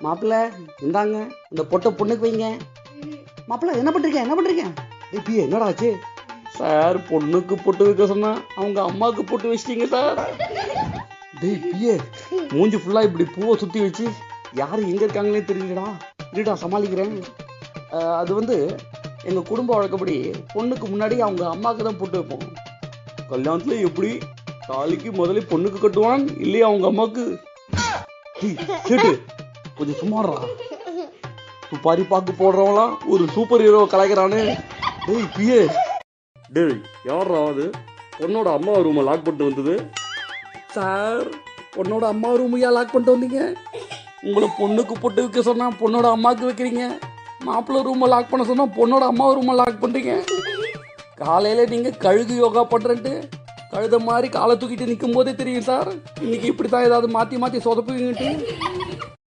மாப்பிள்ள இந்தாங்க இந்த பொட்டை பொண்ணுக்கு வைங்க. மாப்பிள்ள என்ன பண்றீங்க? பிஏ என்னடா ஆச்சு? சார் பொண்ணுக்கு பொட்டு வைக்க சொன்னா அவங்க அம்மாவுக்கு பொட்டு வச்சிட்டீங்க சார். டேய் பிஏ, மூஞ்சி ஃபுல்லா இப்படி பூவை சுத்தி வச்சு யாரு எங்க இருக்காங்களே தெரியலடா. இருடா சமாளிக்கிறேன். அது வந்து எங்க குடும்ப வழக்கப்படி பொண்ணுக்கு முன்னாடி அவங்க அம்மாவுக்கு தான் பொட்டு வைப்போம். கல்யாணத்துல எப்படி தாலிக்கு முதல்ல பொண்ணுக்கு கட்டுவான் இல்லையா அவங்க அம்மாவுக்கு? கேட்டு கொஞ்சம் சும்மாறா. துப்பாரி பாக்கு போடுறவங்களாம் ஒரு சூப்பர் ஹீரோ கலாய்க்கிறானு. டேய் பிஏ, டேய் யாரா அது பொண்ணோட அம்மா ரூமை லாக் பண்ணிட்டு வந்தது? சார் பொண்ணோட அம்மா ரூமையா லாக் பண்ணிட்டு வந்தீங்க? உங்களை பொண்ணுக்கு பொட்டு வைக்க சொன்னா பொண்ணோட அம்மாவுக்கு வைக்கிறீங்க. மாப்பிள்ளை ரூமை லாக் பண்ண சொன்னா பொண்ணோட அம்மா ரூமை லாக் பண்றீங்க. காலையில நீங்க கழுகு யோகா பண்றேன்ட்டு கழுத மாதிரி காலை தூக்கிட்டு நிற்கும் போதே தெரியும் சார் இன்னைக்கு இப்படித்தான் ஏதாவது மாத்தி சொதப்புவீங்கட்டு.